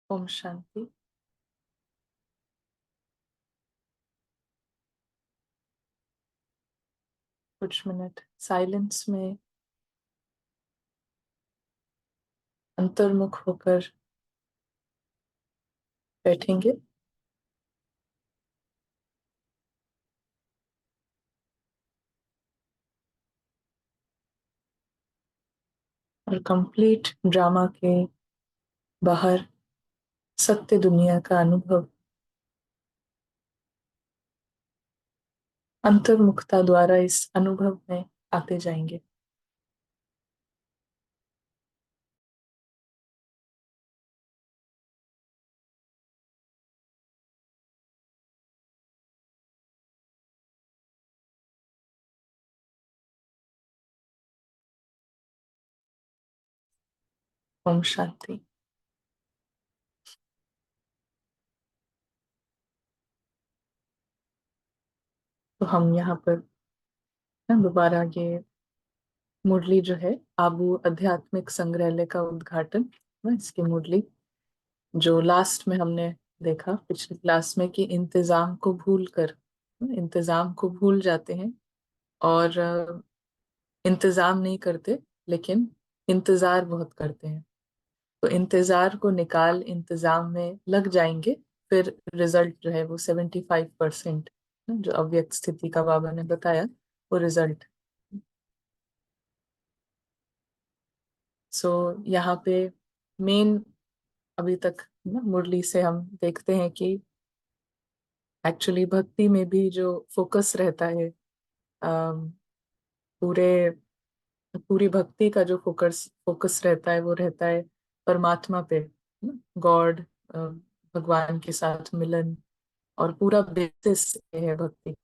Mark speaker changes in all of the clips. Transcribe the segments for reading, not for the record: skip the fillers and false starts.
Speaker 1: ओम शांति। कुछ minute silence में अंतर्मुख होकर बैठेंगे। और कंप्लीट ड्रामा के बाहर सत्य दुनिया का अनुभव अंतर्मुखता द्वारा इस अनुभव में आते जाएंगे। ओम शांति। तो हम यहाँ पर ना दोबारा ये मुरली जो है आबू आध्यात्मिक संग्रहालय का उद्घाटन ना इसकी मुरली जो लास्ट में हमने देखा पिछली क्लास में कि इंतजाम को भूल जाते हैं और इंतजाम नहीं करते, लेकिन इंतजार बहुत करते हैं। तो इंतजार को निकाल इंतजाम में लग जाएंगे, फिर रिजल्ट जो है वो 75%, जो अव्यक्त स्थिति का बाबा ने बताया वो रिजल्ट। सो यहाँ पे मेन अभी तक ना मुरली से हम देखते हैं कि एक्चुअली भक्ति में भी जो फोकस रहता है, अम, पूरे पूरी भक्ति का जो फोकस फोकस रहता है वो रहता है परमात्मा पे, गॉड, भगवान के साथ मिलन। और पूरा बेसिस ये है भक्ति।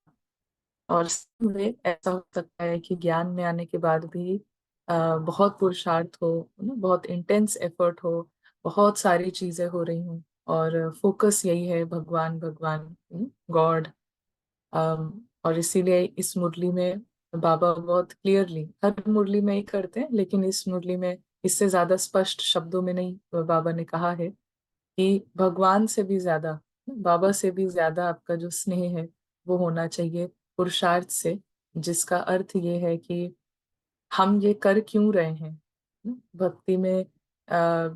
Speaker 1: और में ऐसा हो सकता है कि ज्ञान में आने के बाद भी बहुत पुरुषार्थ हो, बहुत इंटेंस एफर्ट हो, बहुत सारी चीजें हो रही हूँ और फोकस यही है भगवान भगवान, गॉड। और इसीलिए इस मुरली में बाबा बहुत क्लियरली, हर मुरली में ही करते हैं लेकिन इस मुरली में इससे ज्यादा स्पष्ट शब्दों में नहीं, बाबा ने कहा है कि भगवान से भी ज्यादा, बाबा से भी ज्यादा आपका जो स्नेह है वो होना चाहिए पुरुषार्थ से। जिसका अर्थ ये है कि हम ये कर क्यों रहे हैं भक्ति में।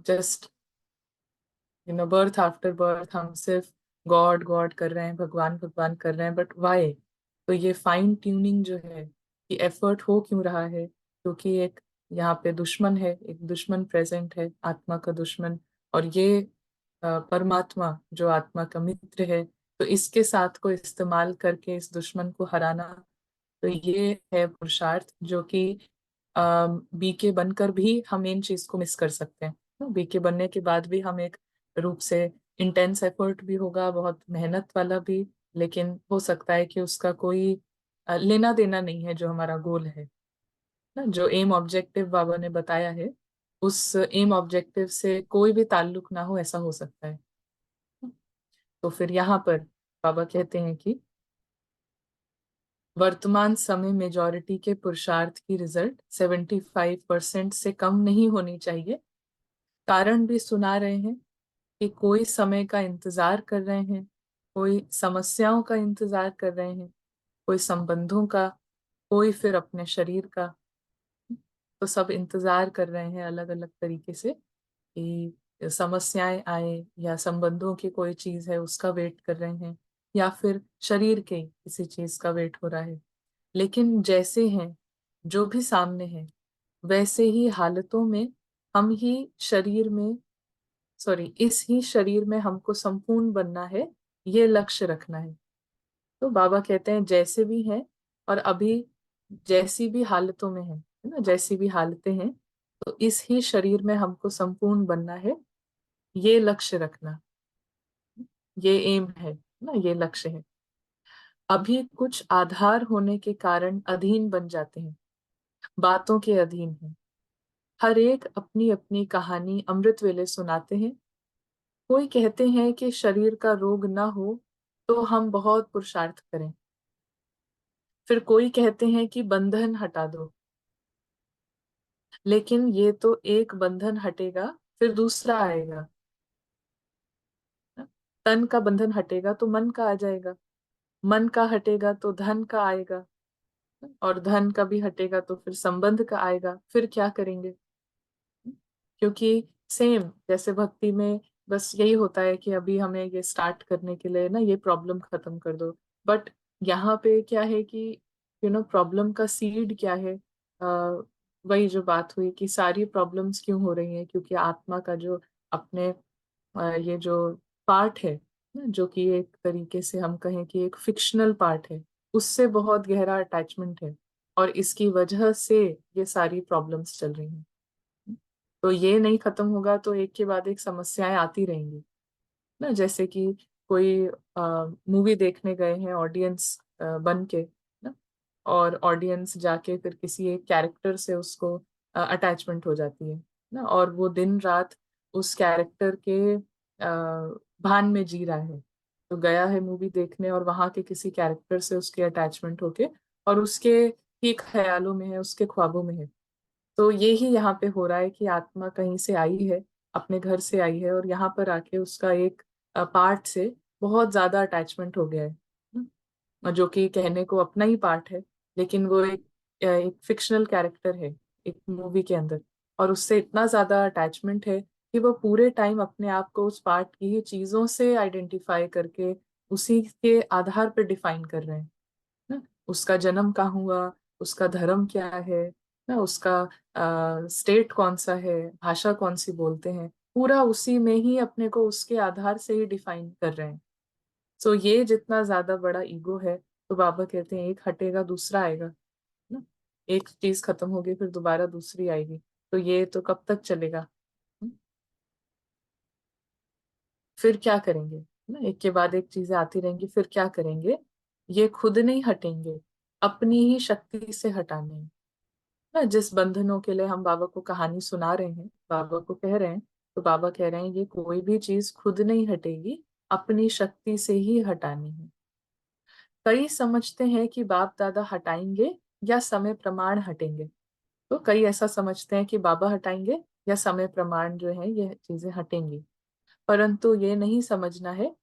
Speaker 1: जस्ट बर्थ आफ्टर बर्थ हम सिर्फ गॉड गॉड कर रहे हैं, भगवान भगवान कर रहे हैं, बट वाई? तो ये फाइन ट्यूनिंग जो है कि एफर्ट हो क्यों रहा है, क्योंकि एक यहाँ पे दुश्मन है, एक दुश्मन प्रेजेंट है, आत्मा का दुश्मन। और ये परमात्मा जो आत्मा का मित्र है, तो इसके साथ को इस्तेमाल करके इस दुश्मन को हराना। तो ये है पुरुषार्थ जो कि बीके बनकर भी हम इन चीज को मिस कर सकते हैं। बीके बनने के बाद भी हम एक रूप से इंटेंस एफर्ट भी होगा, बहुत मेहनत वाला भी, लेकिन हो सकता है कि उसका कोई लेना देना नहीं है जो हमारा गोल है ना, जो एम ऑब्जेक्टिव बाबा ने बताया है, उस एम ऑब्जेक्टिव से कोई भी ताल्लुक ना हो, ऐसा हो सकता है। तो फिर यहाँ पर बाबा कहते हैं कि वर्तमान समय मेजॉरिटी के पुरुषार्थ की रिजल्ट 75% से कम नहीं होनी चाहिए। कारण भी सुना रहे हैं कि कोई समय का इंतजार कर रहे हैं, कोई समस्याओं का इंतजार कर रहे हैं, कोई संबंधों का, कोई फिर अपने शरीर का। तो सब इंतजार कर रहे हैं अलग अलग तरीके से कि समस्याएं आए, या संबंधों की कोई चीज है उसका वेट कर रहे हैं, या फिर शरीर के किसी चीज का वेट हो रहा है। लेकिन जैसे हैं, जो भी सामने है, वैसे ही हालतों में हम ही शरीर में, सॉरी, इस ही शरीर में हमको संपूर्ण बनना है, ये लक्ष्य रखना है। तो बाबा कहते हैं जैसे भी हैं, और अभी जैसी भी हालतों में है ना, जैसी भी हालतें हैं, तो इस ही शरीर में हमको संपूर्ण बनना है, ये लक्ष्य रखना, ये एम है ना, ये लक्ष्य है। अभी कुछ आधार होने के कारण अधीन बन जाते हैं, बातों के अधीन हैं। हर एक अपनी अपनी कहानी अमृत वेले सुनाते हैं। कोई कहते हैं कि शरीर का रोग ना हो तो हम बहुत पुरुषार्थ करें, फिर कोई कहते हैं कि बंधन हटा दो। लेकिन ये तो एक बंधन हटेगा फिर दूसरा आएगा। तन का बंधन हटेगा तो मन का आ जाएगा, मन का हटेगा तो धन का आएगा, और धन का भी हटेगा तो फिर संबंध का आएगा। फिर क्या करेंगे? क्योंकि सेम जैसे भक्ति में बस यही होता है कि अभी हमें ये स्टार्ट करने के लिए ना ये प्रॉब्लम खत्म कर दो। बट यहाँ पे क्या है कि प्रॉब्लम का सीड क्या है? वही जो बात हुई कि सारी प्रॉब्लम्स क्यों हो रही हैं, क्योंकि आत्मा का जो अपने ये जो पार्ट है ना, जो कि एक तरीके से हम कहें कि एक फिक्शनल पार्ट है, उससे बहुत गहरा अटैचमेंट है, और इसकी वजह से ये सारी प्रॉब्लम्स चल रही हैं। तो ये नहीं खत्म होगा तो एक के बाद एक समस्याएं आती रहेंगी ना। जैसे कि कोई मूवी देखने गए हैं ऑडियंस बन के ना, और ऑडियंस जाके फिर किसी एक कैरेक्टर से उसको अटैचमेंट हो जाती है ना, और वो दिन रात उस कैरेक्टर के भान में जी रहा है। तो गया है मूवी देखने और वहां के किसी कैरेक्टर से उसके अटैचमेंट होके, और उसके ही ख्यालों में है, उसके ख्वाबों में है। तो ये ही यहाँ पे हो रहा है कि आत्मा कहीं से आई है, अपने घर से आई है, और यहाँ पर आके उसका एक पार्ट से बहुत ज्यादा अटैचमेंट हो गया है। जो कि कहने को अपना ही पार्ट है, लेकिन वो एक फिक्शनल कैरेक्टर है एक मूवी के अंदर, और उससे इतना ज्यादा अटैचमेंट है कि वो पूरे टाइम अपने आप को उस पार्ट की ही चीजों से आइडेंटिफाई करके उसी के आधार पर डिफाइन कर रहे हैं ना। उसका जन्म कहाँ हुआ, उसका धर्म क्या है ना, उसका स्टेट कौन सा है, भाषा कौन सी बोलते हैं, पूरा उसी में ही अपने को उसके आधार से ही डिफाइन कर रहे हैं। सो ये जितना ज्यादा बड़ा ईगो है, तो बाबा कहते हैं एक हटेगा दूसरा आएगा ना। एक चीज खत्म होगी फिर दोबारा दूसरी आएगी। तो ये तो कब तक चलेगा? हम्म, फिर क्या करेंगे ना? एक के बाद एक चीजें आती रहेंगी, फिर क्या करेंगे? ये खुद नहीं हटेंगे, अपनी ही शक्ति से हटाने हैं ना। जिस बंधनों के लिए हम बाबा को कहानी सुना रहे हैं, बाबा को कह रहे हैं, तो बाबा कह रहे हैं ये कोई भी चीज खुद नहीं हटेगी, अपनी शक्ति से ही हटानी है। कई समझते हैं कि बाप दादा हटाएंगे या समय प्रमाण हटेंगे। तो कई ऐसा समझते हैं कि बाबा हटाएंगे या समय प्रमाण जो है ये चीजें हटेंगी, परंतु ये नहीं समझना है।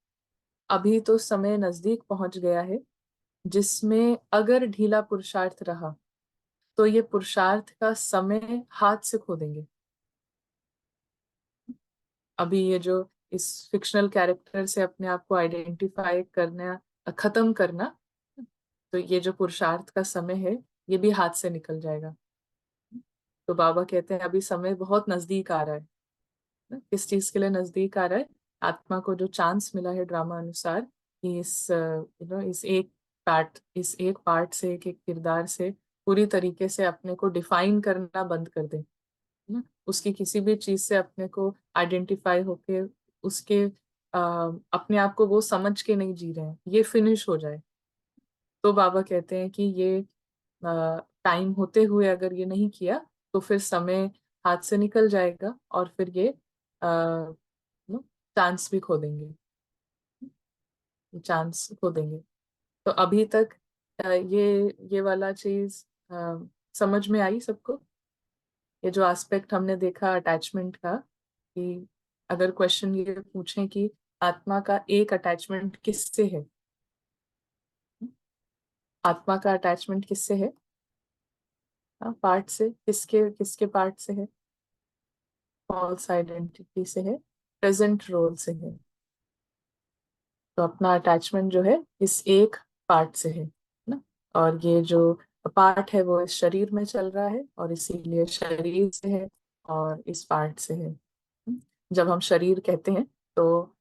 Speaker 1: अभी तो समय नजदीक पहुंच गया है, जिसमें अगर ढीला पुरुषार्थ रहा तो ये पुरुषार्थ का समय हाथ से खो देंगे। अभी ये जो इस फिक्शनल कैरेक्टर से अपने आप को आइडेंटिफाई करना, खत्म करना, तो ये जो पुरुषार्थ का समय है ये भी हाथ से निकल जाएगा। तो बाबा कहते हैं अभी समय बहुत नजदीक आ रहा है ना। किस चीज के लिए नजदीक आ रहा है? आत्मा को जो चांस मिला है ड्रामा अनुसार कि इस एक पार्ट से, एक एक किरदार से पूरी तरीके से अपने को डिफाइन करना बंद कर दे ना। उसकी किसी भी चीज से अपने को आइडेंटिफाई होके उसके अपने आप को वो समझ के नहीं जी रहे हैं, ये फिनिश हो जाए। तो बाबा कहते हैं कि ये टाइम होते हुए अगर ये नहीं किया तो फिर समय हाथ से निकल जाएगा, और फिर ये चांस भी खो देंगे, चांस खो देंगे। तो अभी तक ये वाला चीज समझ में आई सबको? ये जो एस्पेक्ट हमने देखा अटैचमेंट का, कि अगर क्वेश्चन ये पूछें कि आत्मा का एक अटैचमेंट किससे है, आत्मा का अटैचमेंट किससे है? पार्ट से, किसके किसके पार्ट से है? फॉल्स आइडेंटिटी से है, प्रेजेंट रोल से है। तो अपना अटैचमेंट जो है इस एक पार्ट से है ना। और ये जो पार्ट है वो इस शरीर में चल रहा है, और इसीलिए शरीर से है और इस पार्ट से है। जब हम शरीर कहते हैं तो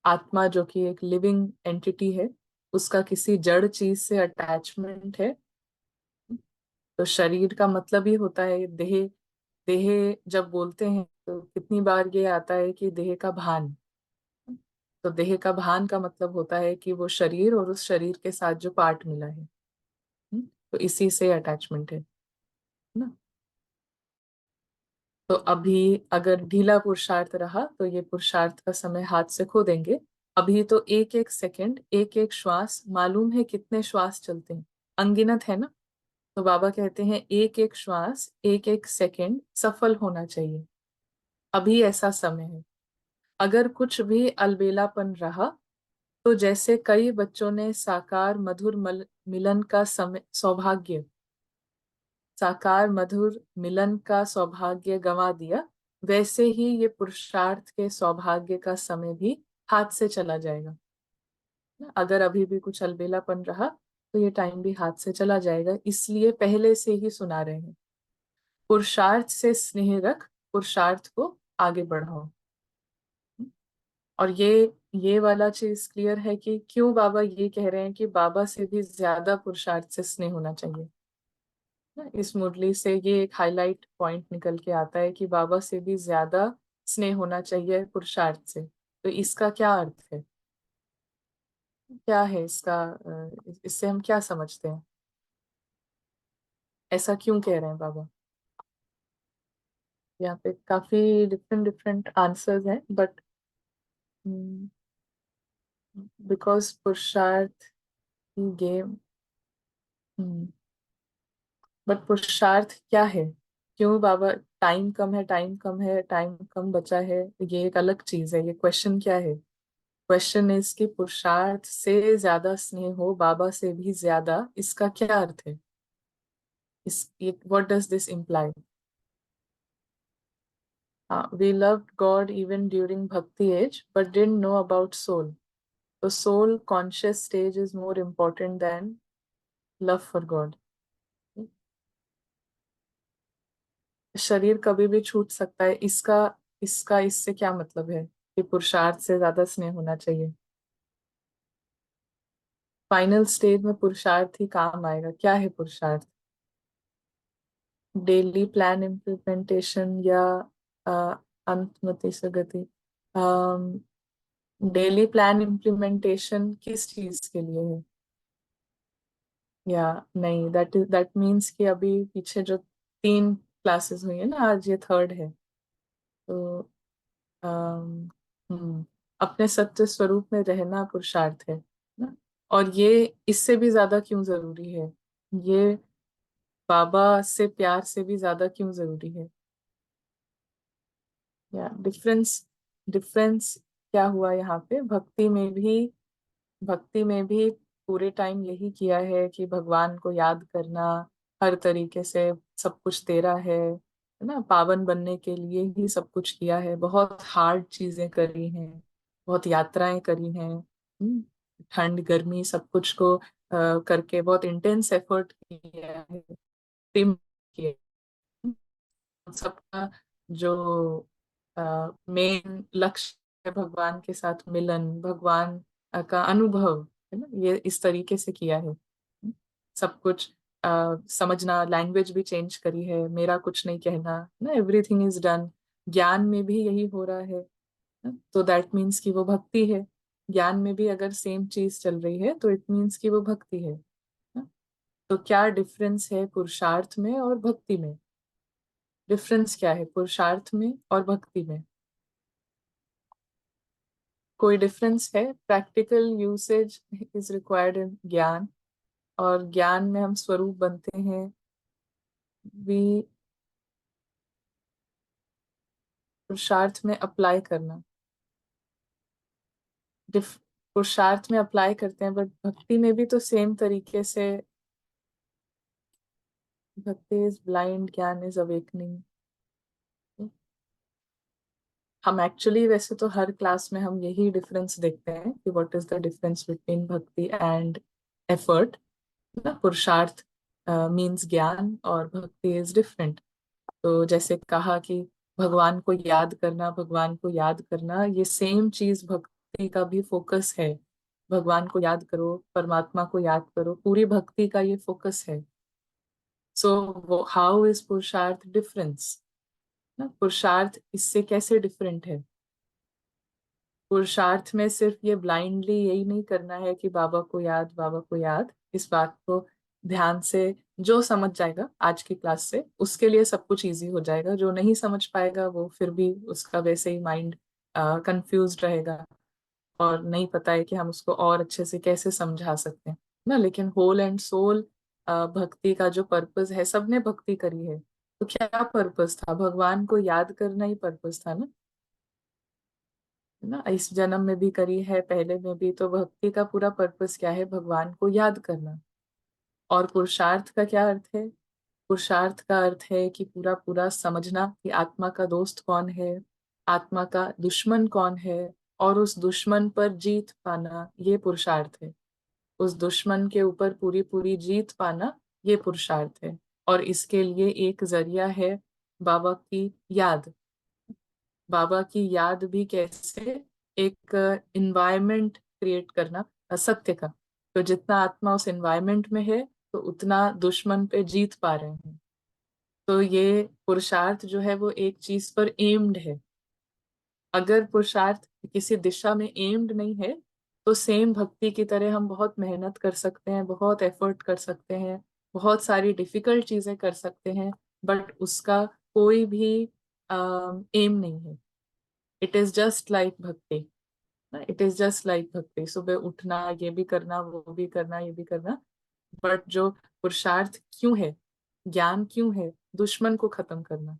Speaker 1: आत्मा जो कि एक लिविंग एंटिटी है, उसका किसी जड़ चीज से अटैचमेंट है। तो शरीर का मतलब ही होता है देह। देह जब बोलते हैं तो कितनी बार ये आता है कि देह का भान। तो देह का भान का मतलब होता है कि वो शरीर और उस शरीर के साथ जो पार्ट मिला है। तो इसी से अटैचमेंट है ना। तो अभी अगर ढीला पुरुषार्थ रहा तो ये पुरुषार्थ का समय हाथ से खो देंगे। अभी तो एक एक सेकंड, एक एक श्वास, मालूम है कितने श्वास चलते हैं? अनगिनत है ना। तो बाबा कहते हैं एक एक श्वास, एक एक सेकंड सफल होना चाहिए। अभी ऐसा समय है। अगर कुछ भी अलबेलापन रहा तो जैसे कई बच्चों ने मिलन का समय सौभाग्य साकार मधुर मिलन का सौभाग्य गंवा दिया, वैसे ही ये पुरुषार्थ के सौभाग्य का समय भी हाथ से चला जाएगा। अगर अभी भी कुछ अलबेलापन रहा तो ये टाइम भी हाथ से चला जाएगा, इसलिए पहले से ही सुना रहे हैं। पुरुषार्थ से स्नेह रख, पुरुषार्थ को आगे बढ़ाओ। और ये वाला चीज क्लियर है कि क्यों बाबा ये कह रहे हैं कि बाबा से भी ज्यादा पुरुषार्थ से स्नेह होना चाहिए ना। इस मुरली से ये एक हाईलाइट पॉइंट निकल के आता है कि बाबा से भी ज्यादा स्नेह होना चाहिए पुरुषार्थ से। तो इसका क्या अर्थ है, क्या है इसका, इससे हम क्या समझते हैं, ऐसा क्यों कह रहे हैं बाबा। यहाँ पे काफी डिफरेंट डिफरेंट आंसर्स हैं, बट बिकॉज पुरुषार्थ की गेम, बट पुरुषार्थ क्या है, क्यों बाबा, टाइम कम है, टाइम कम है, टाइम कम बचा है, ये एक अलग चीज है। ये क्वेश्चन क्या है, क्वेश्चन इज कि पुरुषार्थ से ज्यादा स्नेह हो, बाबा से भी ज्यादा, इसका क्या अर्थ है, इस ये what does this imply. We loved God even during bhakti age but didn't know about soul. तो soul conscious stage is more important than love for God. शरीर कभी भी छूट सकता है, इसका इसका इससे क्या मतलब है कि पुरुषार्थ से ज्यादा स्नेह होना चाहिए। फाइनल स्टेज में पुरुषार्थ ही काम आएगा। क्या है पुरुषार्थ, डेली प्लान इम्प्लीमेंटेशन या अंतमति सगति। डेली प्लान इम्प्लीमेंटेशन किस चीज के लिए है, या नहीं, दैट मीन्स कि अभी पीछे जो 3 क्लासेस हुई है ना, आज ये थर्ड है। तो अम, अपने सत्य स्वरूप में रहना पुरुषार्थ है ना। और ये इससे भी ज्यादा क्यों जरूरी है, ये बाबा से प्यार से भी ज्यादा क्यों जरूरी है, या डिफरेंस, डिफरेंस क्या हुआ यहाँ पे। भक्ति में भी पूरे टाइम यही किया है कि भगवान को याद करना, हर तरीके से सब कुछ तेरा है ना, पावन बनने के लिए ही सब कुछ किया है, बहुत हार्ड चीजें करी हैं, बहुत यात्राएं करी हैं, ठंड गर्मी सब कुछ को करके बहुत इंटेंस एफर्ट किया है, टीम किया है। सबका जो मेन लक्ष्य है भगवान के साथ मिलन, भगवान का अनुभव, है ना, ये इस तरीके से किया है। सब कुछ समझना, लैंग्वेज भी चेंज करी है, मेरा कुछ नहीं कहना ना, एवरीथिंग इज डन। ज्ञान में भी यही हो रहा है ना? तो दैट मीन्स कि वो भक्ति है। ज्ञान में भी अगर सेम चीज चल रही है तो इट मीन्स कि वो भक्ति है ना? तो क्या डिफरेंस है पुरुषार्थ में और भक्ति में, डिफरेंस क्या है पुरुषार्थ में और भक्ति में, कोई डिफरेंस है। Practical usage is required in ज्ञान, और ज्ञान में हम स्वरूप बनते हैं भी, पुरुषार्थ में अप्लाई करना, डिफ पुरुषार्थ में अप्लाई करते हैं, बट भक्ति में भी तो सेम तरीके से। भक्ति इज ब्लाइंड, ज्ञान इज अवेकनिंग। हम एक्चुअली वैसे तो हर क्लास में हम यही डिफरेंस देखते हैं कि what is the difference between भक्ति एंड एफर्ट ना। पुरुषार्थ मीन्स ज्ञान और भक्ति इज डिफरेंट। तो जैसे कहा कि भगवान को याद करना, भगवान को याद करना, ये सेम चीज भक्ति का भी फोकस है। भगवान को याद करो, परमात्मा को याद करो, पूरी भक्ति का ये फोकस है। सो हाउ इज पुरुषार्थ डिफरेंस ना, पुरुषार्थ इससे कैसे डिफरेंट है। पुरुषार्थ में सिर्फ ये ब्लाइंडली यही नहीं करना है कि बाबा को याद, बाबा को याद। इस बात को ध्यान से जो समझ जाएगा आज की क्लास से, उसके लिए सब कुछ इजी हो जाएगा। जो नहीं समझ पाएगा वो फिर भी उसका वैसे ही माइंड कंफ्यूज रहेगा, और नहीं पता है कि हम उसको और अच्छे से कैसे समझा सकते हैं ना। लेकिन होल एंड सोल भक्ति का जो पर्पस है, सबने भक्ति करी है तो क्या पर्पस था, भगवान को याद करना ही पर्पस था ना। है ना, इस जन्म में भी करी है, पहले में भी। तो भक्ति का पूरा पर्पस क्या है? भगवान को याद करना। और पुरुषार्थ का क्या अर्थ है? पुरुषार्थ का अर्थ है कि पूरा पूरा समझना कि आत्मा का दोस्त कौन है, आत्मा का दुश्मन कौन है, और उस दुश्मन पर जीत पाना, ये पुरुषार्थ है। उस दुश्मन के ऊपर पूरी पूरी जीत पाना, ये पुरुषार्थ है। और इसके लिए एक जरिया है बाबा की याद। बाबा की याद भी कैसे? एक इन्वायरमेंट क्रिएट करना, सत्य का। तो जितना आत्मा उस एनवायरनमेंट में है, तो उतना दुश्मन पे जीत पा रहे हैं। तो ये पुरुषार्थ जो है वो एक चीज पर एम्ड है। अगर पुरुषार्थ किसी दिशा में एम्ड नहीं है, तो सेम भक्ति की तरह हम बहुत मेहनत कर सकते हैं, बहुत एफर्ट कर सकते हैं, बहुत सारी डिफिकल्ट चीजें कर सकते हैं, बट उसका कोई भी एम नहीं है। इट इज जस्ट लाइक भक्ति। इट इज जस्ट लाइक भक्ति, सुबह उठना, ये भी करना, वो भी करना, ये भी करना। बट जो पुरुषार्थ क्यों है, ज्ञान क्यों है? दुश्मन को खत्म करना।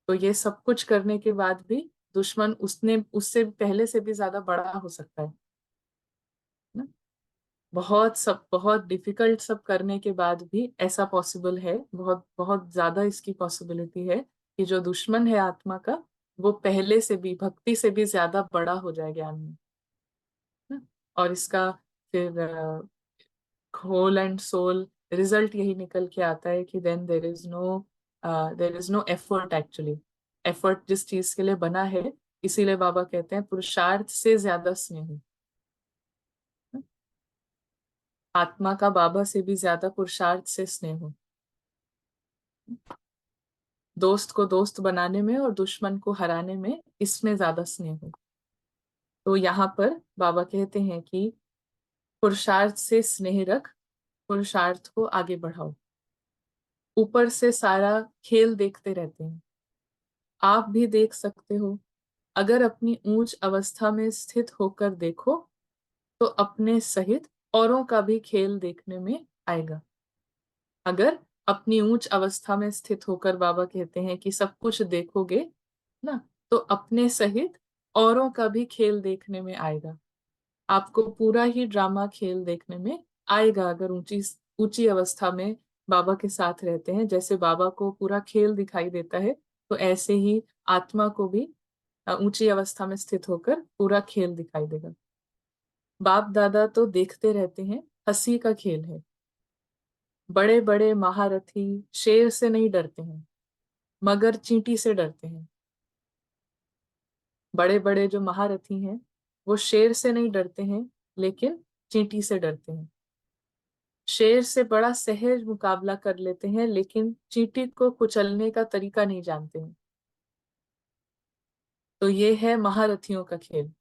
Speaker 1: तो ये सब कुछ करने के बाद भी दुश्मन उसने उससे पहले से भी ज्यादा बड़ा हो सकता है ना। बहुत डिफिकल्ट सब करने के बाद भी ऐसा पॉसिबल है, बहुत बहुत ज्यादा इसकी पॉसिबिलिटी है कि जो दुश्मन है आत्मा का, वो पहले से भी, भक्ति से भी ज्यादा बड़ा हो जाए ज्ञान में ना। और इसका फिर होल एंड सोल रिजल्ट यही निकल के आता है कि then there is no effort actually. Effort जिस चीज के लिए बना है, इसीलिए बाबा कहते हैं पुरुषार्थ से ज्यादा स्नेह। आत्मा का बाबा से भी ज्यादा पुरुषार्थ से स्नेह हो। दोस्त को दोस्त बनाने में और दुश्मन को हराने में, इसमें ज्यादा स्नेह हो। तो यहाँ पर बाबा कहते हैं कि पुरुषार्थ से स्नेह रख, पुरुषार्थ को आगे बढ़ाओ। ऊपर से सारा खेल देखते रहते हैं, आप भी देख सकते हो। अगर अपनी ऊंच अवस्था में स्थित होकर देखो, तो अपने सहित औरों का भी खेल देखने में आएगा। अगर अपनी ऊंच अवस्था में स्थित होकर, बाबा कहते हैं कि सब कुछ देखोगे ना, तो अपने सहित औरों का भी खेल देखने में आएगा। आपको पूरा ही ड्रामा खेल देखने में आएगा अगर ऊंची ऊंची अवस्था में बाबा के साथ रहते हैं। जैसे बाबा को पूरा खेल दिखाई देता है, तो ऐसे ही आत्मा को भी ऊंची अवस्था में स्थित होकर पूरा खेल दिखाई देगा। बाप दादा तो देखते रहते हैं, हंसी का खेल है। बड़े बड़े महारथी शेर से नहीं डरते हैं, मगर चींटी से डरते हैं। बड़े बड़े जो महारथी हैं, वो शेर से नहीं डरते हैं, लेकिन चींटी से डरते हैं। शेर से बड़ा सहज मुकाबला कर लेते हैं, लेकिन चींटी को कुचलने का तरीका नहीं जानते हैं। तो ये है महारथियों का खेल।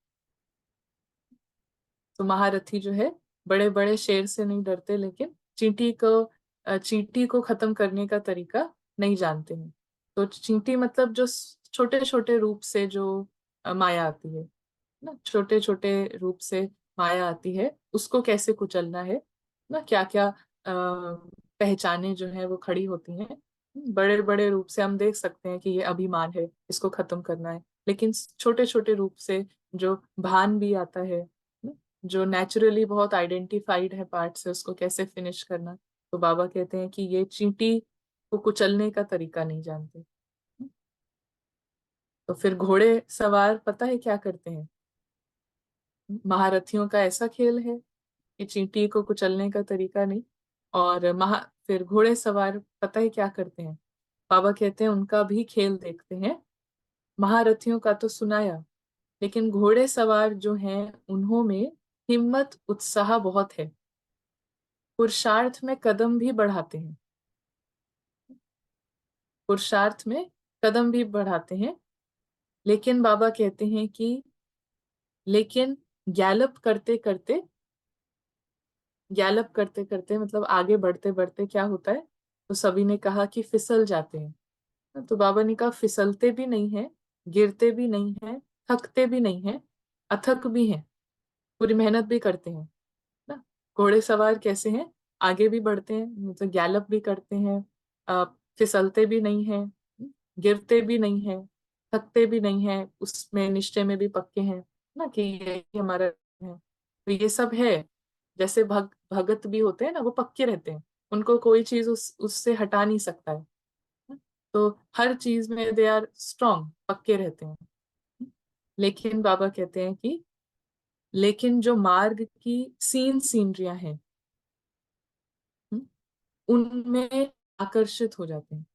Speaker 1: तो महारथी जो है, बड़े बड़े शेर से नहीं डरते, लेकिन चींटी को खत्म करने का तरीका नहीं जानते हैं। तो चींटी मतलब जो छोटे छोटे रूप से जो माया आती है ना, छोटे छोटे रूप से माया आती है, उसको कैसे कुचलना है ना, क्या क्या पहचाने जो है वो खड़ी होती हैं। बड़े बड़े रूप से हम देख सकते हैं कि ये अभिमान है, इसको खत्म करना है। लेकिन छोटे छोटे रूप से जो भान भी आता है ना, जो नेचुरली बहुत आइडेंटिफाइड है पार्ट से, उसको कैसे फिनिश करना। तो बाबा कहते हैं कि ये चींटी को कुचलने का तरीका नहीं जानते। तो फिर घोड़े सवार पता है क्या करते हैं? महारथियों का ऐसा खेल है कि चींटी को कुचलने का तरीका नहीं। और फिर घोड़े सवार पता है क्या करते हैं? बाबा कहते हैं उनका भी खेल देखते हैं। महारथियों का तो सुनाया, लेकिन घोड़े सवार जो हैं, उन्हों में हिम्मत उत्साह बहुत है, पुरुषार्थ में कदम भी बढ़ाते हैं। पुरुषार्थ में कदम भी बढ़ाते हैं। लेकिन बाबा कहते हैं कि लेकिन गैलप करते करते, गैलप करते करते मतलब आगे बढ़ते बढ़ते क्या होता है? तो सभी ने कहा कि फिसल जाते हैं। तो बाबा ने कहा फिसलते भी नहीं है, गिरते भी नहीं है, थकते भी नहीं है, अथक भी हैं, पूरी मेहनत भी करते हैं ना। घोड़े सवार कैसे हैं? आगे भी बढ़ते हैं, मतलब गैलप भी करते हैं, फिसलते भी नहीं है, गिरते भी नहीं है, थकते भी नहीं है, उसमें निश्चय में भी पक्के हैं। ना कि ये हमारा है, तो ये सब है। जैसे भगत भी होते हैं ना, वो पक्के रहते हैं, उनको कोई चीज उससे हटा नहीं सकता है। तो हर चीज में दे आर स्ट्रांग, पक्के रहते हैं। लेकिन बाबा कहते हैं कि लेकिन जो मार्ग की सीनरियां हैं, हम्म, उनमें आकर्षित हो जाते हैं।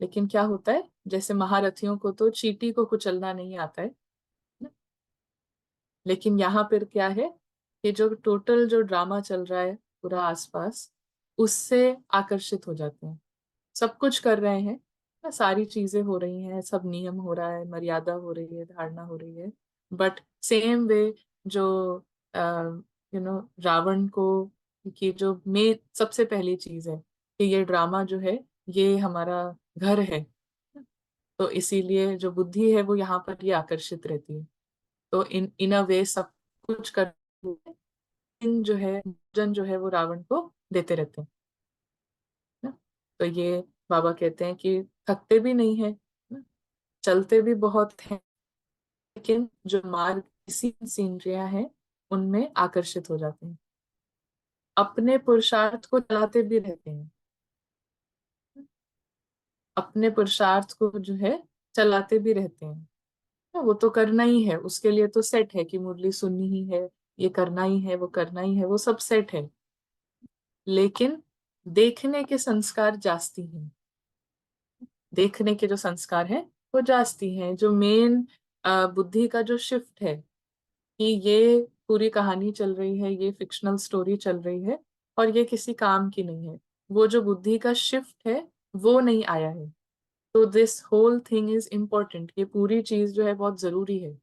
Speaker 1: लेकिन क्या होता है, जैसे महारथियों को तो चींटी को कुचलना नहीं आता है ना? लेकिन यहाँ पर क्या है कि जो टोटल जो ड्रामा चल रहा है पूरा आसपास, उससे आकर्षित हो जाते हैं। सब कुछ कर रहे हैं ना, सारी चीजें हो रही हैं, सब नियम हो रहा है, मर्यादा हो रही है, धारणा हो रही है। बट सेम वे जो रावण को, कि जो मेन सबसे पहली चीज है कि ये ड्रामा जो है ये हमारा घर है, तो इसीलिए जो बुद्धि है वो यहाँ पर ये आकर्षित रहती है। तो इन अ वे सब कुछ कर इन जो है जन जो है वो रावण को देते रहते हैं ना। तो ये बाबा कहते हैं कि थकते भी नहीं है ना, चलते भी बहुत हैं, लेकिन जो मार्ग की सीनरियां हैं उनमें आकर्षित हो जाते हैं, अपने पुरुषार्थ को चलाते भी रहते हैं। अपने पुरुषार्थ को जो है चलाते भी रहते हैं। वो तो करना ही है, उसके लिए तो सेट है कि मुरली सुननी ही है, ये करना ही है, वो करना ही है, वो सब सेट है। लेकिन देखने के संस्कार जास्ती हैं। देखने के जो संस्कार हैं वो जास्ती हैं। जो मेन बुद्धि का जो शिफ्ट है कि ये पूरी कहानी चल रही है, ये फिक्शनल स्टोरी चल रही है और ये किसी काम की नहीं है, वो जो बुद्धि का शिफ्ट है वो नहीं आया है। तो this whole thing is important, ये पूरी चीज जो है बहुत जरूरी है।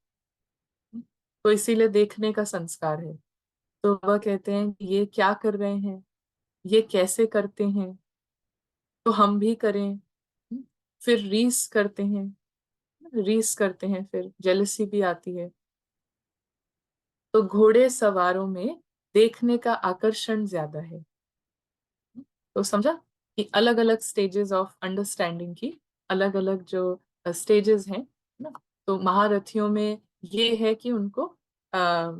Speaker 1: तो इसीलिए देखने का संस्कार है। तो बाबा कहते हैं कि ये क्या कर रहे हैं, ये कैसे करते हैं, तो हम भी करें। फिर रीस करते हैं, रीस करते हैं, फिर जेलसी भी आती है। तो घोड़े सवारों में देखने का आकर्षण ज्यादा है। तो समझा कि अलग अलग स्टेजेस ऑफ अंडरस्टैंडिंग की, अलग अलग जो स्टेजेस हैं ना। तो महारथियों में ये है कि उनको आ,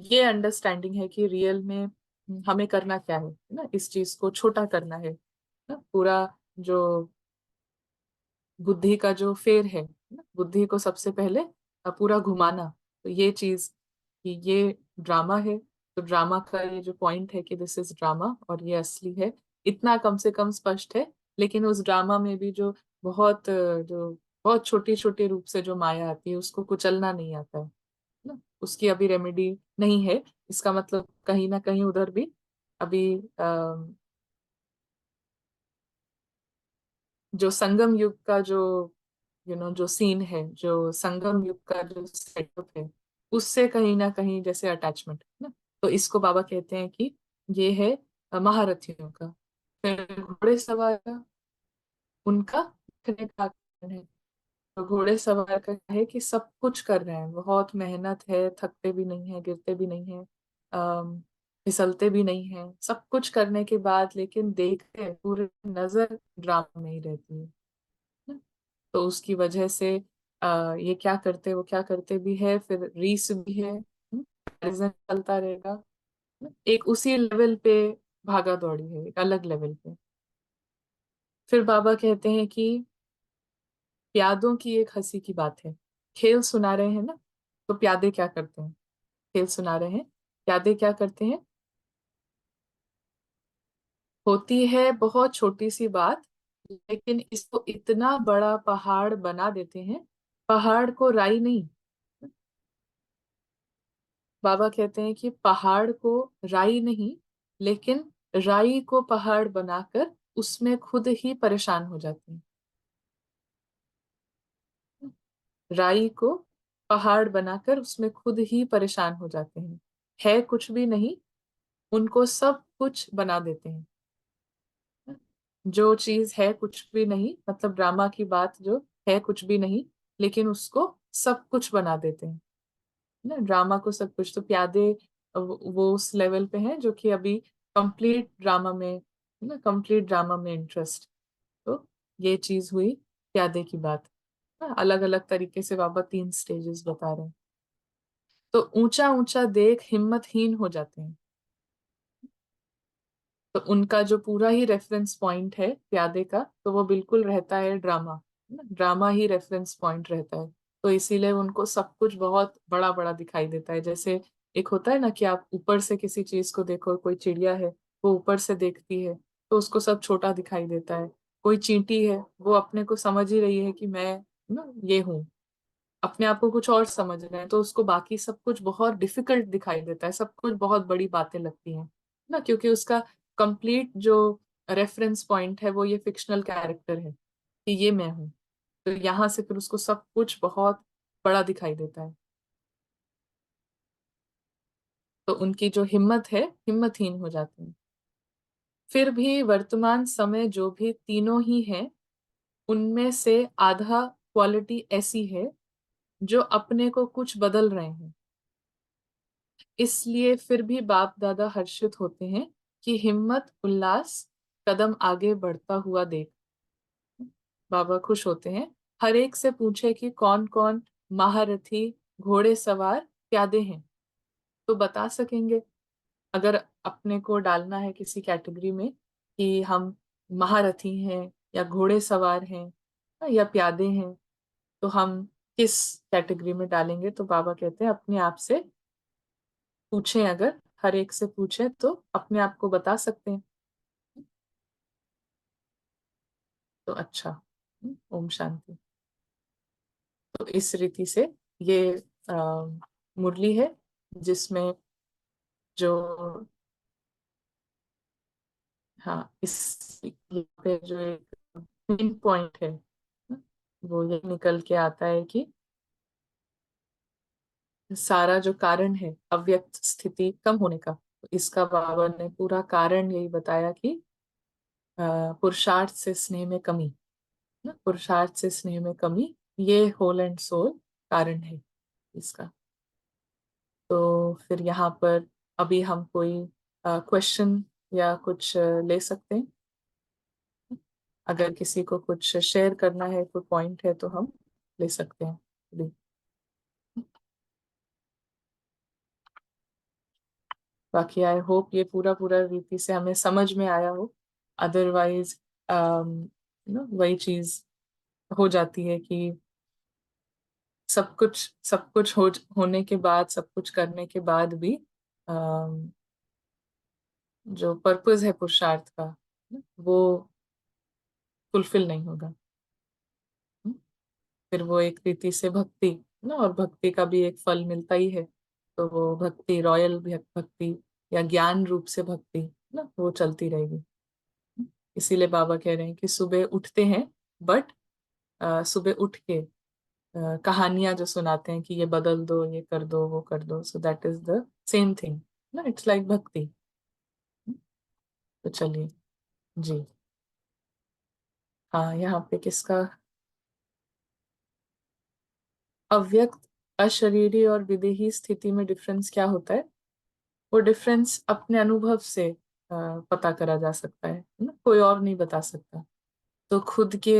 Speaker 1: ये अंडरस्टैंडिंग है कि रियल में हमें करना क्या है ना, इस चीज को छोटा करना है ना। पूरा जो बुद्धि का जो फेर है ना, बुद्धि को सबसे पहले पूरा घुमाना। तो ये चीज कि ये ड्रामा है, तो ड्रामा का ये जो पॉइंट है कि दिस इज ड्रामा और ये असली है, इतना कम से कम स्पष्ट है। लेकिन उस ड्रामा में भी जो बहुत छोटी छोटी रूप से जो माया आती है उसको कुचलना नहीं आता है ना, उसकी अभी रेमेडी नहीं है। इसका मतलब कहीं ना कहीं उधर भी अभी जो संगम युग का जो जो सीन है, जो संगम युग का जो सेटअप है, उससे कहीं ना कहीं जैसे अटैचमेंट है ना। तो इसको बाबा कहते हैं कि ये है महारथियों का। फिर घोड़े सवार का, उनका दिखने का कारण है। तो घोड़े सवार का क्या है कि सब कुछ कर रहे हैं, बहुत मेहनत है, थकते भी नहीं है, गिरते भी नहीं है, अम, फिसलते भी नहीं है, सब कुछ करने के बाद लेकिन देखते हैं पूरी नजर ड्रामा में ही रहती है ना। तो उसकी वजह से ये क्या करते, वो क्या करते भी है, फिर रीस भी है, कंपैरिजन चलता रहेगा। एक उसी लेवल पे भागा दौड़ी है, एक अलग लेवल पे। फिर बाबा कहते हैं कि प्यादों की एक हंसी की बात है। खेल सुना रहे हैं ना, तो प्यादे क्या करते हैं, खेल सुना रहे हैं, प्यादे क्या करते हैं। होती है बहुत छोटी सी बात, लेकिन इसको इतना बड़ा पहाड़ बना देते हैं। पहाड़ को राई नहीं, बाबा कहते हैं कि पहाड़ को राई नहीं, लेकिन राई को पहाड़ बनाकर उसमें खुद ही परेशान हो जाते हैं। राई को पहाड़ बनाकर उसमें खुद ही परेशान हो जाते हैं। है कुछ भी नहीं, उनको सब कुछ बना देते हैं। जो चीज है कुछ भी नहीं, मतलब ड्रामा की बात जो है कुछ भी नहीं, लेकिन उसको सब कुछ बना देते हैं ना, ड्रामा को सब कुछ। तो प्यादे वो उस लेवल पे हैं जो कि अभी कंप्लीट ड्रामा में, ना कंप्लीट ड्रामा में इंटरेस्ट। तो ये चीज हुई प्यादे की बात। अलग अलग तरीके से बाबा 3 स्टेजेस बता रहे हैं। तो ऊंचा ऊंचा देख हिम्मतहीन हो जाते हैं। तो उनका जो पूरा ही रेफरेंस पॉइंट है प्यादे का, तो वो बिल्कुल रहता है ड्रामा। ड्रामा ही रेफरेंस पॉइंट रहता है। तो इसीलिए उनको सब कुछ बहुत बड़ा बड़ा दिखाई देता है। जैसे एक होता है ना कि आप ऊपर से किसी चीज को देखो, कोई चिड़िया है वो ऊपर से देखती है तो उसको सब छोटा दिखाई देता है। कोई चींटी है वो अपने को समझ ही रही है कि मैं ना ये हूँ, अपने आप को कुछ और समझ रहे हैं, तो उसको बाकी सब कुछ बहुत डिफिकल्ट दिखाई देता है, सब कुछ बहुत बड़ी बातें लगती हैं ना, क्योंकि उसका कंप्लीट जो रेफरेंस पॉइंट है वो ये फिक्शनल कैरेक्टर है कि ये मैं हूँ। तो यहाँ से फिर उसको सब कुछ बहुत बड़ा दिखाई देता है। तो उनकी जो हिम्मत है हिम्मतहीन हो जाती है। फिर भी वर्तमान समय जो भी तीनों ही हैं, उनमें से आधा क्वालिटी ऐसी है जो अपने को कुछ बदल रहे हैं। इसलिए फिर भी बाप दादा हर्षित होते हैं कि हिम्मत उल्लास कदम आगे बढ़ता हुआ देख। बाबा खुश होते हैं। हर एक से पूछे कि कौन कौन महारथी, घोड़े सवार, प्यादे हैं, तो बता सकेंगे। अगर अपने को डालना है किसी कैटेगरी में कि हम महारथी हैं या घोड़े सवार हैं या प्यादे हैं, तो हम किस कैटेगरी में डालेंगे? तो बाबा कहते हैं अपने आप से पूछें। अगर हर एक से पूछे तो अपने आप को बता सकते हैं। तो अच्छा। ओम शांति। तो इस रीति से ये आ, मुरली है जिसमें जो, हाँ, इस यहाँ पे जो एक मेन पॉइंट है वो ये निकल के आता है कि सारा जो कारण है अव्यक्त स्थिति कम होने का, इसका बाबा ने पूरा कारण यही बताया कि पुरुषार्थ से स्नेह में कमी, ना, पुरुषार्थ से स्नेह में कमी, ये होल एंड सोल कारण है इसका। तो फिर यहाँ पर अभी हम कोई क्वेश्चन या कुछ ले सकते हैं। अगर किसी को कुछ शेयर करना है, कोई पॉइंट है तो हम ले सकते हैं अभी। बाकी आई होप ये पूरा पूरा रीति से हमें समझ में आया हो। अदरवाइज वही चीज हो जाती है कि सब कुछ होने के बाद, सब कुछ करने के बाद भी जो पर्पस है पुरुषार्थ का वो फुलफिल नहीं होगा। हम्म, फिर वो एक रीति से भक्ति ना, और भक्ति का भी एक फल मिलता ही है। तो वो भक्ति रॉयल भक्ति या ज्ञान रूप से भक्ति ना, वो चलती रहेगी। इसीलिए बाबा कह रहे हैं कि सुबह उठते हैं, बट सुबह उठ के कहानियां जो सुनाते हैं कि ये बदल दो, ये कर दो, वो कर दो, so that is the same thing ना, इट्स लाइक भक्ति। तो चलिए जी। हाँ, यहाँ पे किसका, अव्यक्त, अशरीरी और विदेही स्थिति में डिफरेंस क्या होता है? वो डिफरेंस अपने अनुभव से पता करा जा सकता है ना, कोई और नहीं बता सकता। तो खुद के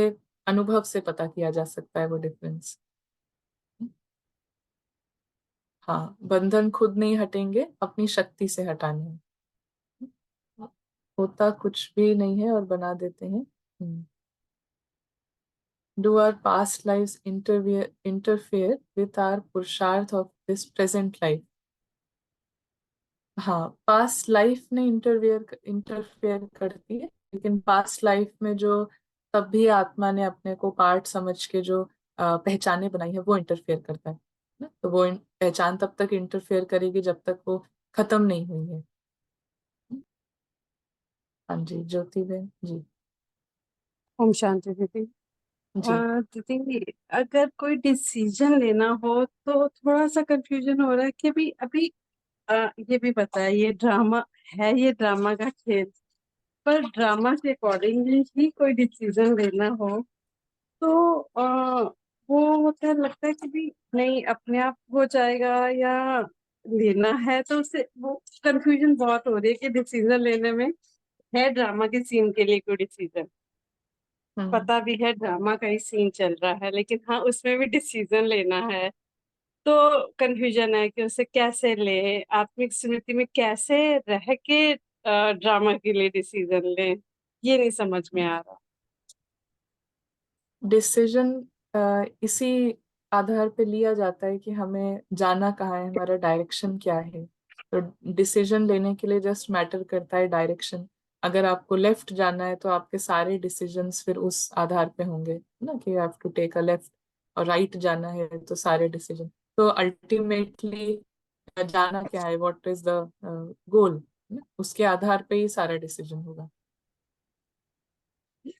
Speaker 1: अनुभव से पता किया जा सकता है वो डिफरेंस। हाँ, बंधन खुद नहीं हटेंगे, अपनी शक्ति से हटाने हैं। होता कुछ भी नहीं है और बना देते हैं। Do our past lives interfere with our पुरुषार्थ ऑफ दिस प्रेजेंट लाइफ? हाँ, पास्ट लाइफ ने इंटरफेयर करती है, लेकिन पास्ट लाइफ में जो तब भी आत्मा ने अपने को पार्ट समझ के जो पहचाने बनाई है वो इंटरफेयर करता है ना। तो वो पहचान तब तक इंटरफेयर करेगी जब तक वो खत्म नहीं हुई है। हाँ जी, ज्योति बहन जी।
Speaker 2: ओम शांति दीदी।
Speaker 1: जी।
Speaker 2: दीदी, अगर कोई डिसीजन लेना हो तो थोड़ा सा कंफ्यूजन हो रहा है कि भी अभी ये भी पता है ये ड्रामा है, ये ड्रामा का खेल, पर ड्रामा के अकॉर्डिंगली ही कोई डिसीजन लेना हो तो वो होता है, लगता है कि भी नहीं अपने आप हो जाएगा या लेना है, तो उससे वो कंफ्यूजन बहुत हो रही है कि डिसीजन लेने में है ड्रामा के सीन के लिए कोई डिसीजन।
Speaker 1: हम्म।
Speaker 2: पता भी है ड्रामा का ही सीन चल रहा है, लेकिन हाँ उसमें भी डिसीजन लेना है। तो कंफ्यूजन है कि उसे कैसे ले, आत्मिक स्मृति में कैसे रह के ड्रामा के लिए डिसीजन ले, ये नहीं समझ में आ रहा।
Speaker 1: डिसीजन इसी आधार पे लिया जाता है कि हमें जाना कहाँ है, हमारा डायरेक्शन क्या है। तो डिसीजन लेने के लिए जस्ट मैटर करता है डायरेक्शन। अगर आपको लेफ्ट जाना है तो आपके सारे डिसीजंस फिर उस आधार पे होंगे ना, कि have to take a left. और राइट जाना है तो सारे डिसीजन। तो अल्टीमेटली जाना क्या है, व्हाट इज द गोल, उसके आधार पे ही सारा डिसीजन होगा।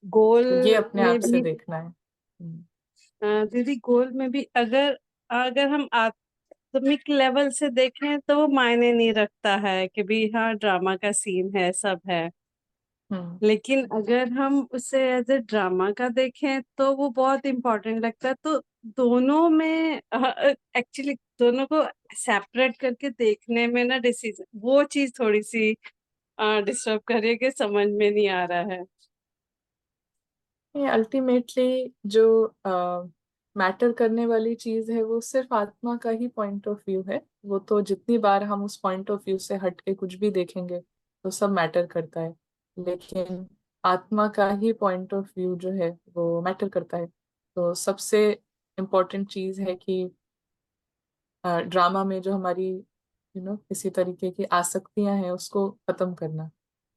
Speaker 2: गोल
Speaker 1: तो ये अपने
Speaker 2: में
Speaker 1: आप से
Speaker 2: भी
Speaker 1: देखना है।
Speaker 2: दीदी, गोल में भी अगर अगर हम आत्मिक लेवल से देखें तो वो मायने नहीं रखता है कि भी हाँ ड्रामा का सीन है, सब है।
Speaker 1: हम्म।
Speaker 2: लेकिन अगर हम उसे एज ए ड्रामा का देखें तो वो बहुत इम्पोर्टेंट लगता है। तो दोनों में एक्चुअली दोनों को सेपरेट करके देखने में ना डिसीजन वो चीज थोड़ी सी डिस्टर्ब कर रही है कि समझ में नहीं आ रहा है।
Speaker 1: ये अल्टीमेटली जो मैटर करने वाली चीज है वो सिर्फ आत्मा का ही पॉइंट ऑफ व्यू है। वो तो जितनी बार हम उस पॉइंट ऑफ व्यू से हट के कुछ भी देखेंगे तो सब मैटर करता है। लेकिन आत्मा का ही पॉइंट ऑफ व्यू जो है वो मैटर करता है। तो सबसे इम्पोर्टेंट चीज है कि ड्रामा में जो हमारी किसी तरीके की आसक्तियां हैं उसको खत्म करना।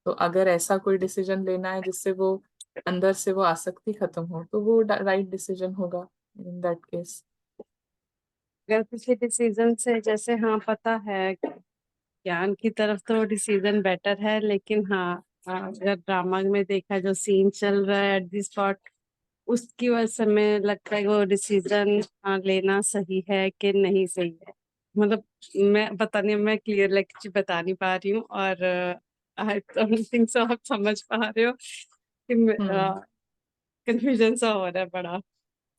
Speaker 1: तो अगर ऐसा कोई डिसीजन लेना है जिससे वो अंदर से वो आसक्ति खत्म हो तो वो राइट डिसीजन होगा इन दैट केस।
Speaker 2: अगर किसी डिसीजन से जैसे हाँ पता है ज्ञान की तरफ तो डिसीजन बेटर है, लेकिन हाँ अगर ड्रामा में देखा जो सीन चल रहा है एट दिस स्पॉट, उसकी वजह से हमें लगता है कि वो डिसीजन लेना सही है कि नहीं सही है। मतलब मैं पता नहीं, मैं क्लियर लेक्चर बता नहीं पा रही हूँ, और आई डोंट थिंक सो आप समझ पा रहे हो कि
Speaker 1: हम्म।
Speaker 2: कंफ्यूजन सा हो रहा है बड़ा।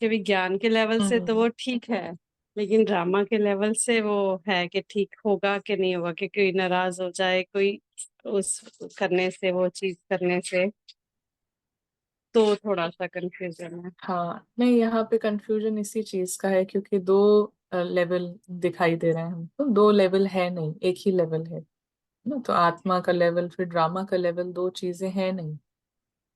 Speaker 2: कि विज्ञान के लेवल से तो
Speaker 1: हम्म।
Speaker 2: वो ठीक है, लेकिन ड्रामा के लेवल से वो है कि ठीक होगा कि नहीं होगा, कि कोई नाराज हो जाए कोई उस करने से, वो चीज करने से, तो थोड़ा सा कंफ्यूजन है।
Speaker 1: हाँ नहीं, यहाँ पे कंफ्यूजन इसी चीज का है क्योंकि दो लेवल दिखाई दे रहे हैं हमको। दो लेवल है नहीं, एक ही लेवल है ना। तो आत्मा का लेवल फिर ड्रामा का लेवल, दो चीजें हैं नहीं।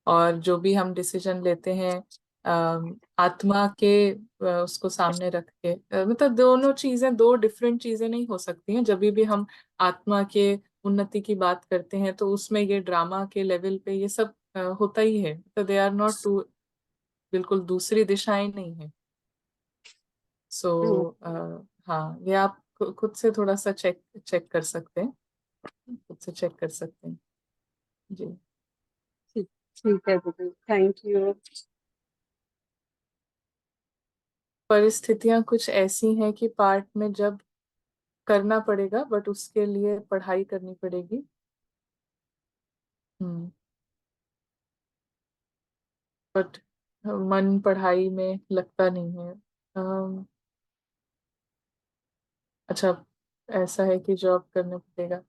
Speaker 1: और जो भी हम डिसीजन लेते हैं आत्मा के उसको सामने रख के मतलब दोनों चीजें, दो डिफरेंट चीजें नहीं हो सकती हैं। जब भी हम आत्मा के उन्नति की बात करते हैं तो उसमें ये ड्रामा के लेवल पे ये सब होता ही है। तो दे आर नॉट टू, बिल्कुल दूसरी दिशाएं नहीं है। सो
Speaker 2: हम्म,
Speaker 1: हाँ, ये आप खुद से थोड़ा सा चेक चेक कर सकते हैं, खुद से चेक कर सकते हैं। जी।
Speaker 2: ठीक ठीक है दीदी, थैंक यू।
Speaker 1: परिस्थितियां कुछ ऐसी हैं कि पार्ट में जब करना पड़ेगा बट उसके लिए पढ़ाई करनी पड़ेगी। हम्म। बट मन पढ़ाई में लगता नहीं है। अच्छा, ऐसा है कि जॉब करना पड़ेगा।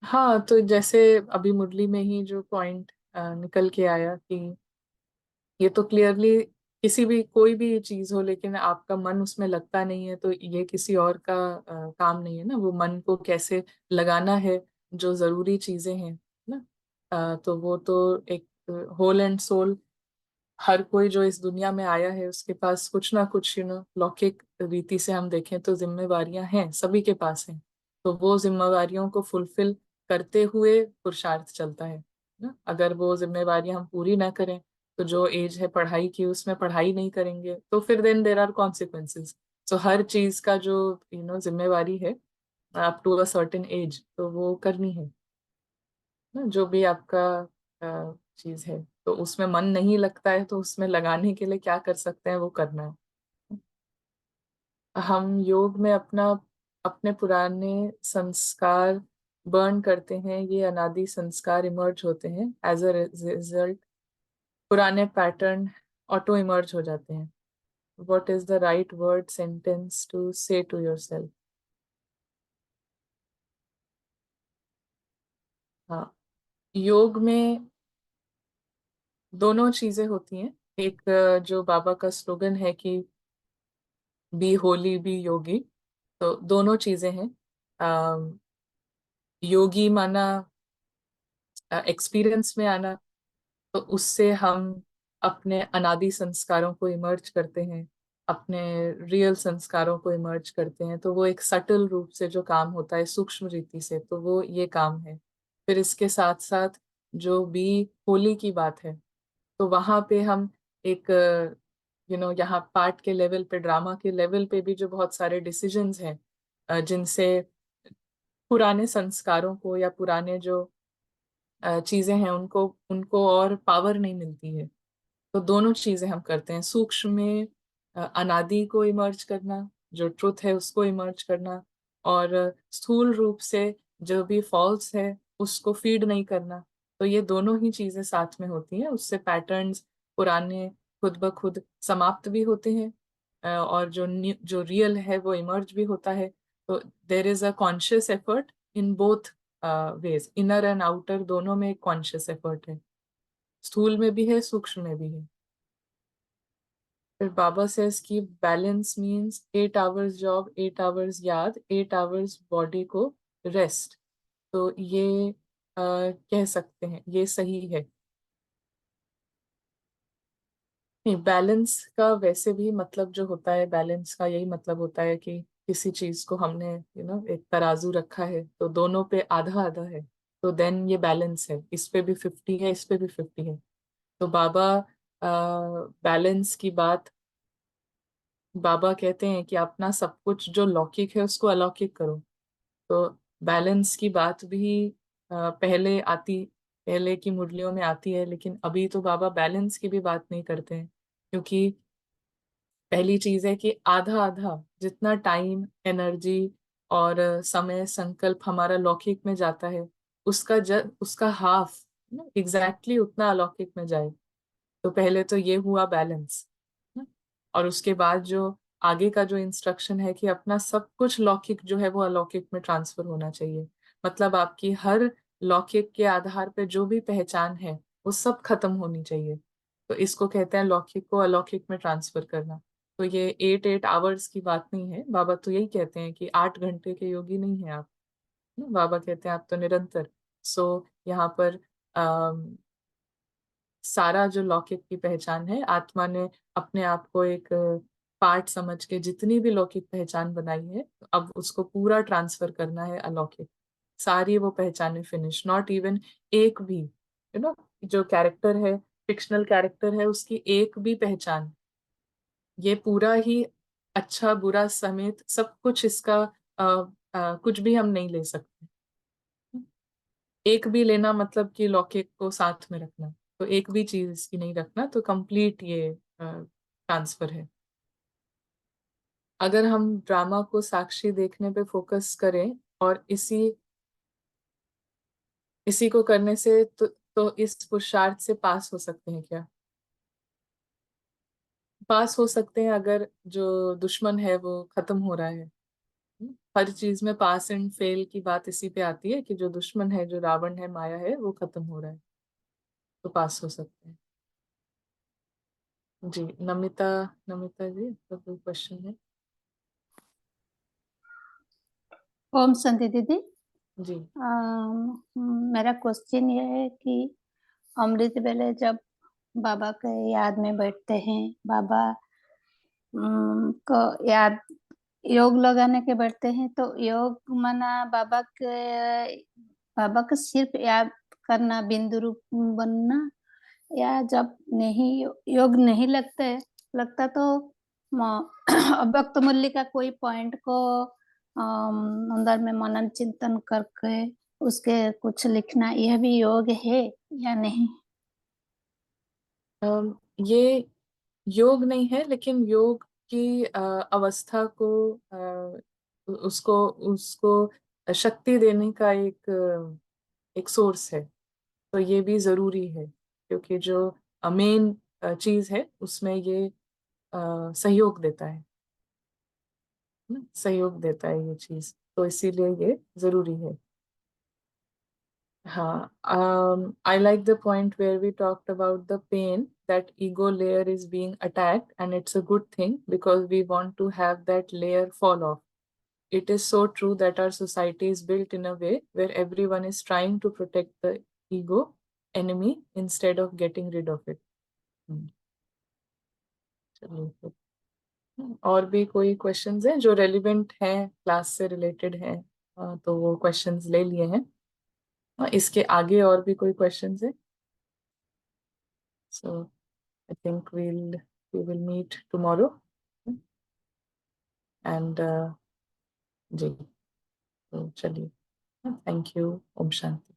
Speaker 1: हाँ, तो जैसे अभी मुरली में ही जो पॉइंट निकल के आया कि ये तो क्लियरली किसी भी कोई भी चीज हो लेकिन आपका मन उसमें लगता नहीं है तो ये किसी और का काम नहीं है ना। वो मन को कैसे लगाना है, जो जरूरी चीजें हैं ना। तो वो तो एक होल एंड सोल, हर कोई जो इस दुनिया में आया है उसके पास कुछ ना कुछ लौकिक रीति से हम देखें तो जिम्मेवारियां हैं, सभी के पास हैं। तो वो जिम्मेवारियों को फुलफिल करते हुए पुरुषार्थ चलता है ना। अगर वो जिम्मेवारियां हम पूरी ना करें, तो जो एज है पढ़ाई की उसमें पढ़ाई नहीं करेंगे तो फिर देन देर आर कॉन्सिक्वेंसेस। तो हर चीज का जो जिम्मेवारी है up to a certain age तो वो करनी है ना। जो भी आपका चीज है तो उसमें मन नहीं लगता है तो उसमें लगाने के लिए क्या कर सकते हैं वो करना है। हम योग में अपना अपने पुराने संस्कार बर्न करते हैं, ये अनादि संस्कार इमर्ज होते हैं एज अ रिजल्ट। पुराने पैटर्न ऑटो इमर्ज हो जाते हैं। What is the right word sentence to say to yourself? हाँ, योग में दोनों चीजें होती हैं। एक जो बाबा का स्लोगन है कि बी होली बी योगी, तो दोनों चीजें हैं। अम, योगी माना एक्सपीरियंस में आना, तो उससे हम अपने अनादि संस्कारों को इमर्ज करते हैं, अपने रियल संस्कारों को इमर्ज करते हैं। तो वो एक सटल रूप से जो काम होता है सूक्ष्म रीति से, तो वो ये काम है। फिर इसके साथ साथ जो भी होली की बात है, तो वहां पे हम एक यहाँ पार्ट के लेवल पे, ड्रामा के लेवल पे भी जो बहुत सारे डिसीजंस हैं, जिनसे पुराने संस्कारों को या पुराने जो चीजें हैं उनको उनको और पावर नहीं मिलती है। तो दोनों चीजें हम करते हैं। सूक्ष्म में अनादि को इमर्ज करना, जो ट्रुथ है उसको इमर्ज करना, और स्थूल रूप से जो भी फॉल्स है उसको फीड नहीं करना। तो ये दोनों ही चीजें साथ में होती हैं, उससे पैटर्न्स पुराने खुद ब खुद समाप्त भी होते हैं, और जो रियल है वो इमर्ज भी होता है। तो there is a conscious effort in both ways, inner and outer दोनों में एक कॉन्शियस एफर्ट है, स्थूल में भी है सूक्ष्म में भी है। फिर बाबा सेज कि balance means 8 hours job, 8 hours याद, 8 आवर्स बॉडी को रेस्ट। तो ये कह सकते हैं ये सही है। नहीं, बैलेंस का वैसे भी मतलब जो होता है, बैलेंस का यही मतलब होता है कि किसी चीज को हमने एक तराजू रखा है, तो दोनों पे आधा आधा है, तो देन ये बैलेंस है। इस पे भी 50 है, इस पे भी 50 है। तो बाबा बैलेंस की बात, बाबा कहते हैं कि अपना सब कुछ जो लौकिक है उसको अलौकिक करो। तो बैलेंस की बात भी पहले आती, पहले की मुरलियों में आती है, लेकिन अभी तो बाबा बैलेंस की भी बात नहीं करते हैं। क्योंकि पहली चीज है कि आधा आधा जितना टाइम, एनर्जी और समय, संकल्प हमारा लौकिक में जाता है, उसका हाफ एग्जैक्टली उतना अलौकिक में जाए। तो पहले तो ये हुआ बैलेंस। और उसके बाद जो आगे का जो इंस्ट्रक्शन है कि अपना सब कुछ लौकिक जो है वो अलौकिक में ट्रांसफर होना चाहिए। मतलब आपकी हर लौकिक के आधार पे जो भी पहचान है वो सब खत्म होनी चाहिए। तो इसको कहते हैं लौकिक को अलौकिक में ट्रांसफर करना। तो ये 8 8 आवर्स की बात नहीं है। बाबा तो यही कहते हैं कि 8 घंटे के योगी नहीं है आप। बाबा कहते हैं आप तो निरंतर। सो यहाँ पर सारा जो लौकिक की पहचान है, आत्मा ने अपने आप को एक पार्ट समझ के जितनी भी लौकिक पहचान बनाई है, अब उसको पूरा ट्रांसफर करना है अलौकिक। सारी वो पहचाने फिनिश, नॉट इवन एक भी जो कैरेक्टर है, फिक्शनल कैरेक्टर है, उसकी एक भी पहचान, ये पूरा ही अच्छा बुरा समेत सब कुछ इसका कुछ भी हम नहीं ले सकते। एक भी लेना मतलब कि लौकिक को साथ में रखना, तो एक भी चीज इसकी नहीं रखना, तो कंप्लीट ये ट्रांसफर है। अगर हम ड्रामा को साक्षी देखने पे फोकस करें और इसी इसी को करने से तो इस पुरुषार्थ से पास हो सकते हैं क्या? पास हो सकते हैं अगर जो दुश्मन है वो खत्म हो रहा है। हर चीज में पास एंड फेल की बात इसी पे आती है कि जो दुश्मन है, जो रावण है, माया है, वो खत्म हो रहा है, तो पास हो सकते हैं। जी, नमिता, नमिता जी तो कोई क्वेश्चन है?
Speaker 3: ओम शांति दीदी।
Speaker 1: जी।
Speaker 3: मेरा क्वेश्चन ये है कि अमृत वेले जब बाबा के याद में बैठते हैं, बाबा को याद योग लगाने के बैठते हैं, तो योग माना बाबा के सिर्फ याद करना, बिंदु रूप बनना, या जब नहीं योग नहीं लगता तो अव्यक्त मूल्य का कोई पॉइंट को अंदर में मनन चिंतन करके उसके कुछ लिखना, यह भी योग है या नहीं?
Speaker 1: ये योग नहीं है, लेकिन योग की अवस्था को उसको उसको शक्ति देने का एक सोर्स है। तो ये भी जरूरी है, क्योंकि जो मेन चीज है उसमें ये सहयोग देता है सहयोग देता है ये चीज, तो इसीलिए ये जरूरी है। I like the point where we talked about the pain, that ego layer is being attacked, and it's a good thing because we want to have that layer fall off. It is so true that our society is built in a way where everyone is trying to protect the ego enemy instead of getting rid of it. चलिए फिर। और भी कोई questions हैं जो relevant हैं, class से related हैं? तो वो क्वेश्चंस ले लिए हैं। इसके आगे और भी कोई क्वेश्चंस है? So I think we will meet tomorrow. And जी, तो चलिए, थैंक यू। ओम शांति।